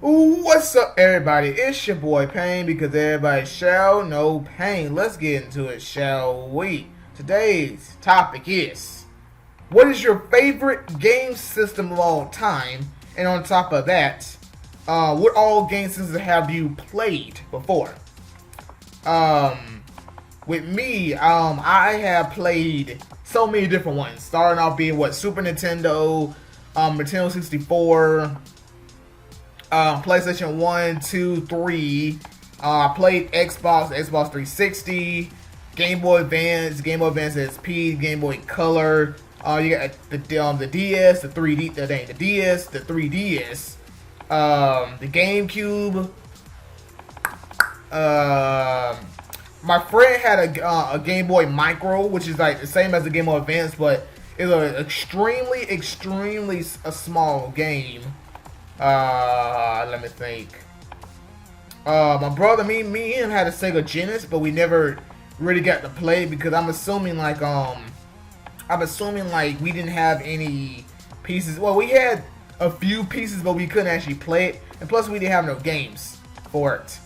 What's up, everybody? It's your boy Pain because everybody shall know pain. Let's get into it, shall we? Today's topic is: what is your favorite game system of all time? And on top of that, what all game systems have you played before? With me, I have played so many different ones. Starting off being Super Nintendo, Nintendo 64. PlayStation 1, 2, 3. I played Xbox 360, Game Boy Advance, Game Boy Advance SP, Game Boy Color. You got the DS, the 3D, the DS, the 3DS, the GameCube. My friend had a Game Boy Micro, which is like the same as the Game Boy Advance, but it's an extremely a small game. Let me think. My brother, me and him had a Sega Genesis, but we never really got to play because I'm assuming like we didn't have any pieces. Well, we had a few pieces, but we couldn't actually play it, and plus we didn't have no games for it.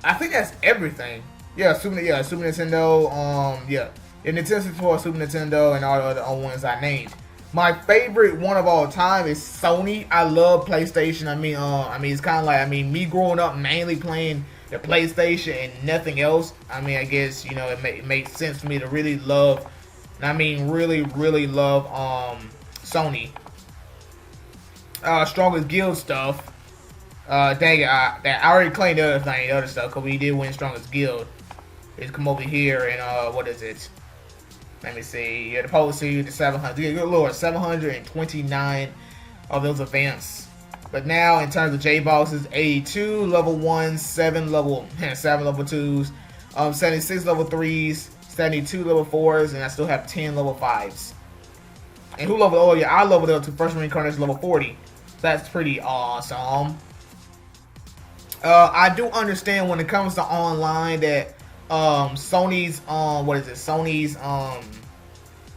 I think that's everything. Yeah, Super Nintendo. The Nintendo 64, Super Nintendo, and all the other ones I named. My favorite one of all time is Sony. I love PlayStation. I mean, it's kind of like me growing up mainly playing the PlayStation and nothing else. I mean, I guess it makes sense for me to really love. Really love Sony. Strongest Guild stuff. Dang it, I already claimed the other stuff, because we did win Strongest Guild. Let's come over here and what is it? Let me see. Yeah, the policy, the 700. Yeah, good lord, 729 of those events. But now, in terms of J-Bosses, 82 level 1s, 7 level 2s, 76 level 3s, 72 level 4s, and I still have 10 level 5s. And who leveled? Oh, yeah, I leveled up to First Reincarnation level 40. That's pretty awesome. I do understand when it comes to online that Sony's Sony's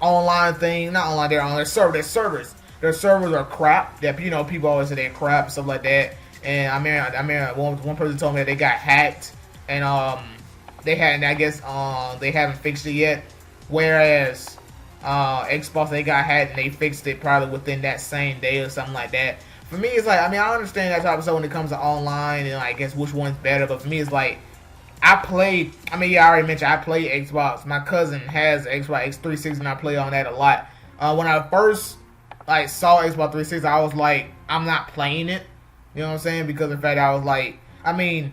online thing, not online, they're on their servers. Their servers are crap. That people always say they're crap and stuff like that. And I mean one person told me that they got hacked and they hadn't, I guess they haven't fixed it yet. Whereas Xbox, they got hacked and they fixed it probably within that same day or something like that. For me, it's like, I understand that type of stuff when it comes to online and I guess which one's better, but for me it's like, I already mentioned I played Xbox. My cousin has Xbox 360 and I play on that a lot. When I first saw Xbox 360, I was like, I'm not playing it. You know what I'm saying? Because in fact, I was like, the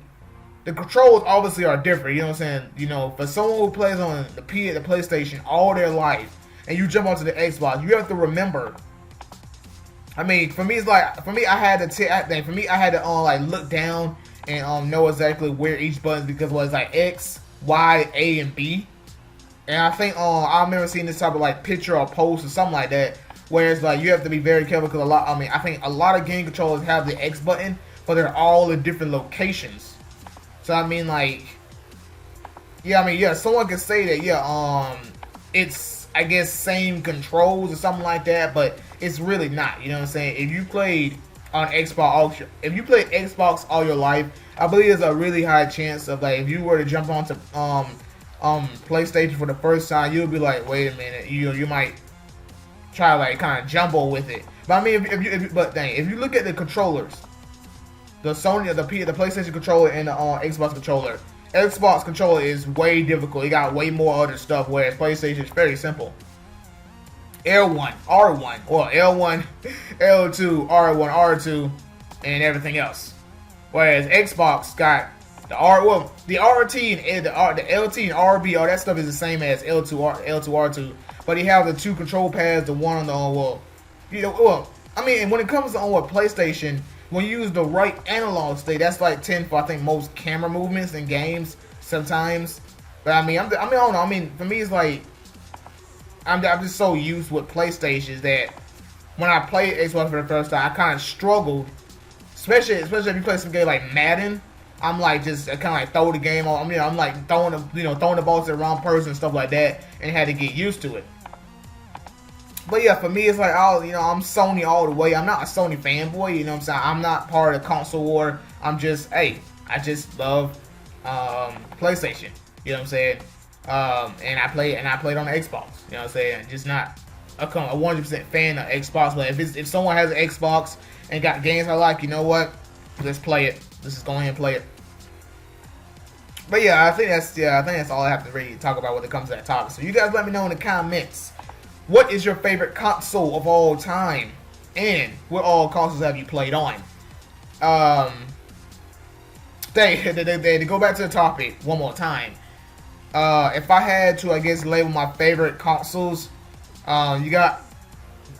controls obviously are different. You know what I'm saying? For someone who plays on the PlayStation all their life, and you jump onto the Xbox, you have to remember. For me, it's like, I had to look down and know exactly where each button, because it was like X, Y, A, and B. And I think I remember seeing this type of picture or post or something like that, where it's like you have to be very careful because I think a lot of game controllers have the X button, but they're all in different locations. So someone could say that it's, I guess, same controls or something like that, but it's really not. You know what I'm saying? If you played Xbox all your life, I believe there's a really high chance of if you were to jump onto PlayStation for the first time, you'll be like, wait a minute, you might try to kind of jumble with it. But if you look at the controllers, the PlayStation controller and the Xbox controller is way difficult. It got way more other stuff, whereas PlayStation is very simple. L1, R1, or L1, L2, R1, R2, and everything else. Whereas Xbox got the RT and the LT and RB, all that stuff is the same as L2, R2, but you have the two control pads, the one on the when it comes to PlayStation, when you use the right analog stick, that's 10 for I think most camera movements in games sometimes. But I don't know. For me, it's like, I'm just so used with PlayStations that when I played Xbox for the first time, I kind of struggled, especially if you play some game like Madden. I'm just kind of throw the game on. I'm throwing the balls to the wrong person and stuff like that, and had to get used to it. But yeah, for me, it's like, oh, I'm Sony all the way. I'm not a Sony fanboy, you know what I'm saying? I'm not part of the console war. I'm just, hey, I just love PlayStation. You know what I'm saying? And I played on the Xbox. You know what I'm saying? Just not a 100% fan of Xbox. But if someone has an Xbox and got games I like, you know what? Let's play it. Let's just go ahead and play it. But yeah, I think that's all I have to really talk about when it comes to that topic. So you guys let me know in the comments, what is your favorite console of all time, and what all consoles have you played on? To go back to the topic one more time. If I had to, I guess, label my favorite consoles, you got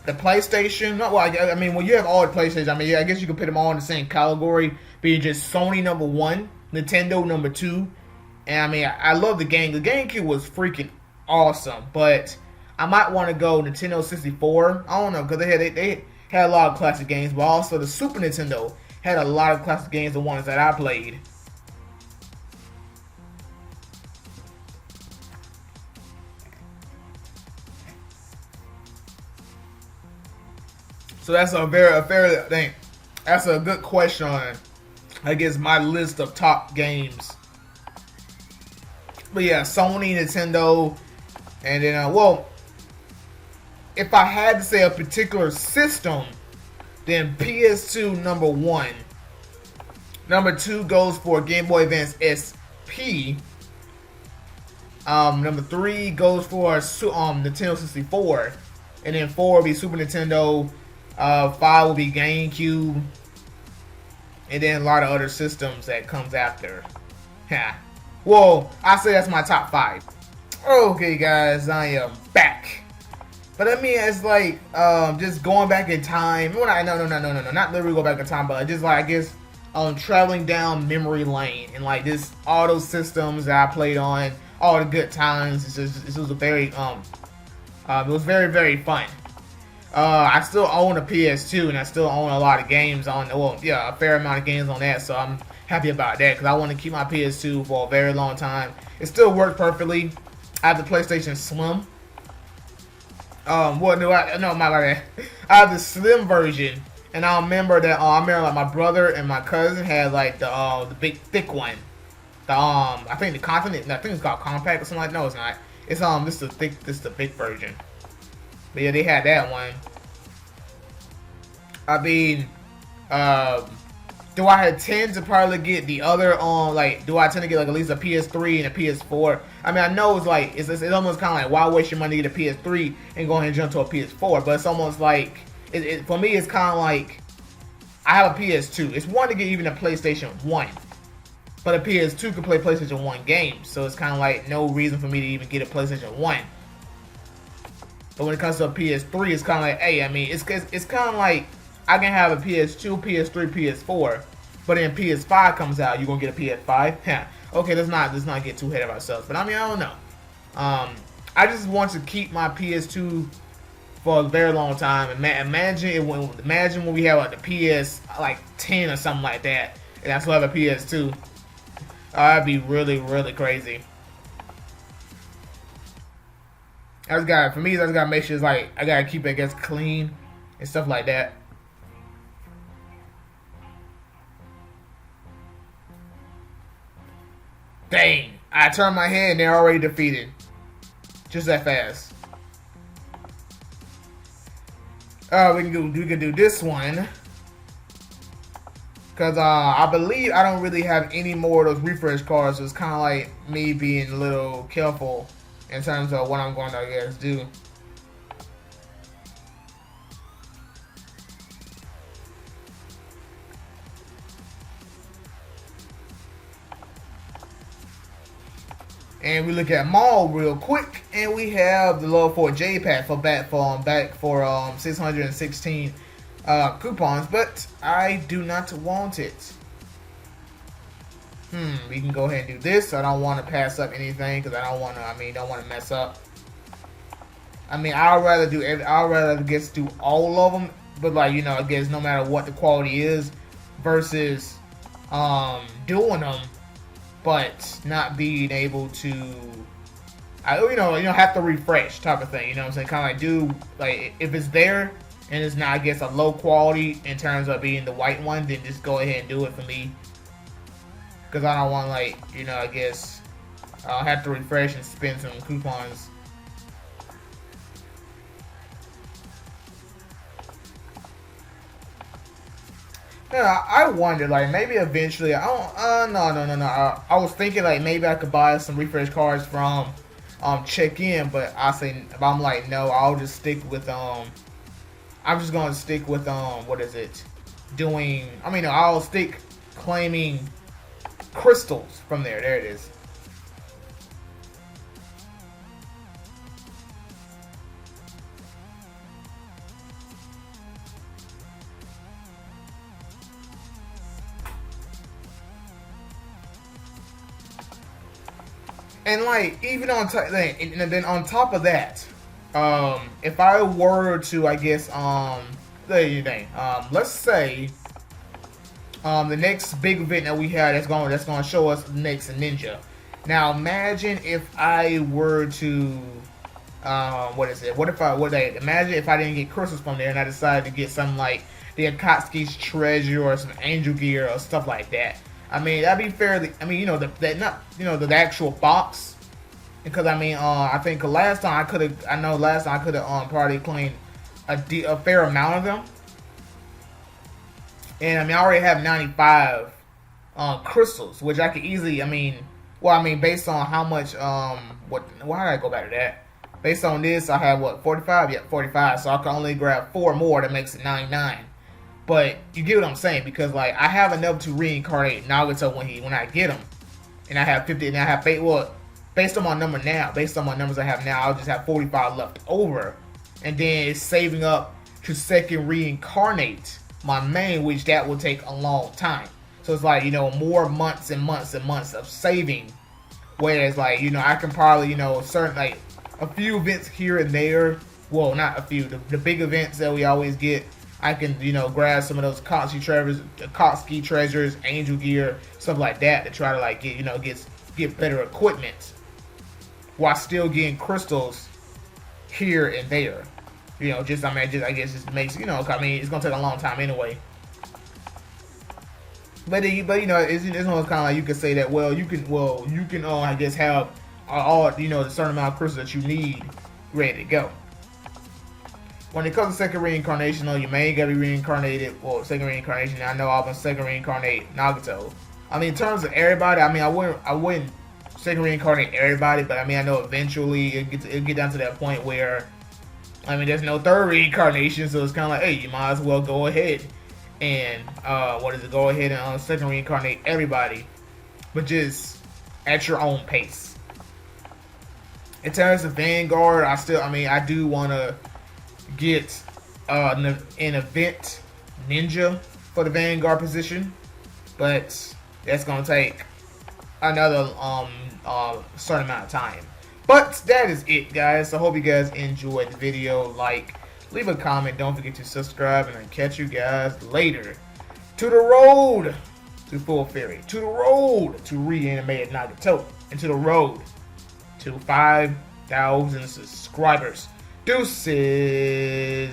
the PlayStation. Well, I mean, when you have all the PlayStations, I mean, yeah, I guess you could put them all in the same category. Being just Sony number 1, Nintendo number 2, and I mean, I love the game. The GameCube was freaking awesome, but I might want to go Nintendo 64. I don't know, because they had a lot of classic games, but also the Super Nintendo had a lot of classic games, the ones that I played. So that's a fair thing. That's a good question on, I guess, my list of top games. But yeah, Sony, Nintendo, and then if I had to say a particular system, then PS2 number 1. Number 2 goes for Game Boy Advance SP. Number 3 goes for Nintendo 64, and then 4 will be Super Nintendo. 5 will be GameCube, and then a lot of other systems that comes after. Yeah. Well, I say that's my top 5. Okay, guys, I am back. But I mean, it's like just going back in time. No, not literally go back in time, but just like, I guess, traveling down memory lane and like just all those systems that I played on, all the good times. It was a very it was very, very fun. I still own a PS2, and I still own a lot of games on. Well, yeah, a fair amount of games on that. So I'm happy about that because I want to keep my PS2 for a very long time. It still works perfectly. I have the PlayStation Slim. My bad. I have the Slim version, and I remember that. I remember like my brother and my cousin had like the big thick one. I think the Continent. I think it's called Compact or something like. No, it's not. It's this is the big version. But yeah, they had that one. I mean, do I tend to probably get the other do I tend to get like at least a PS3 and a PS4? I mean, I know it's like it's almost kind of like, why waste your money to get a PS3 and go ahead and jump to a PS4? But it's almost like for me, it's kind of like I have a PS2. It's one to get even a PlayStation 1, but a PS2 can play PlayStation 1 games, so it's kind of like no reason for me to even get a PlayStation 1. But when it comes to a PS3, it's kind of like, hey, I mean, it's kind of like I can have a PS2, PS3, PS4, but then PS5 comes out, you're gonna get a PS5? Yeah. Okay, let's not get too ahead of ourselves. But I mean, I don't know. I just want to keep my PS2 for a very long time. Imagine when we have like the PS like 10 or something like that, and I still have a PS2. That'd be really, really crazy. I just gotta make sure it's like I gotta keep it, I guess, clean and stuff like that. Dang! I turned my head and they're already defeated. Just that fast. We can do this one. Cause I believe I don't really have any more of those refresh cards, so it's kind of like me being a little careful in terms of what I'm going to, I guess, do. And we look at Mall real quick, and we have the Level 4 J-Pack for back for 616 coupons, but I do not want it. We can go ahead and do this. I don't want to pass up anything because I don't want to mess up. I mean, I'd rather do all of them, but like, I guess no matter what the quality is, versus doing them, but not being able to I have to refresh type of thing. You know what I'm saying? Kind of like do like if it's there and it's not, I guess, a low quality in terms of being the white one, then just go ahead and do it for me. Because I don't want, like, I guess I'll have to refresh and spend some coupons. Yeah, I wonder, like, maybe eventually, I don't, no. I was thinking, like, maybe I could buy some refresh cards from, check-in, but I'm like, no, I'll just stick with, I'm just gonna stick with, what is it, I'll stick claiming crystals from there. There it is. And like even on top, and then on top of that, if I were to, I guess, let's say, the next big event that we had that's going to show us next Ninja. Now imagine if I were to, what is it? Imagine if I didn't get crystals from there and I decided to get something like the Akatsuki's treasure or some angel gear or stuff like that. I mean, that'd be fairly. I mean, the actual box, because I think last time I could have probably claimed a fair amount of them, and I already have 95 crystals, which I could easily. Based on how much why did I go back to that? Based on this, I have 45? Yeah, 45. So I can only grab 4 more. That makes it 99. But you get what I'm saying, because like I have enough to reincarnate Nagato when I get him, and I have 50, and I have based on my numbers I have now, I'll just have 45 left over, and then it's saving up to second reincarnate my main, which that will take a long time. So it's like more months and months and months of saving, whereas like I can probably certain like a few events here and there. Well, not a few. The big events that we always get. I can, grab some of those Akatsuki treasures, angel gear, stuff like that to try to like get better equipment while still getting crystals here and there. I guess just makes it's gonna take a long time anyway. But it's almost kind of like you can say that you can I guess have all the certain amount of crystals that you need ready to go. When it comes to second reincarnation, though, you may gotta be reincarnated. Well, second reincarnation. I know I'm a second reincarnate Nagato. In terms of everybody, I wouldn't second reincarnate everybody, but I know eventually it'll get down to that point where, there's no third reincarnation, so it's kind of like, hey, you might as well go ahead and go ahead and second reincarnate everybody, but just at your own pace. In terms of Vanguard, I do want to get an event ninja for the Vanguard position, but that's gonna take another certain amount of time. But that is it, guys. So I hope you guys enjoyed the video. Leave a comment, don't forget to subscribe, and I'll catch you guys later. To the road to Full Fairy, to the road to reanimated Nagato, and to the road to 5,000 subscribers. Deuces.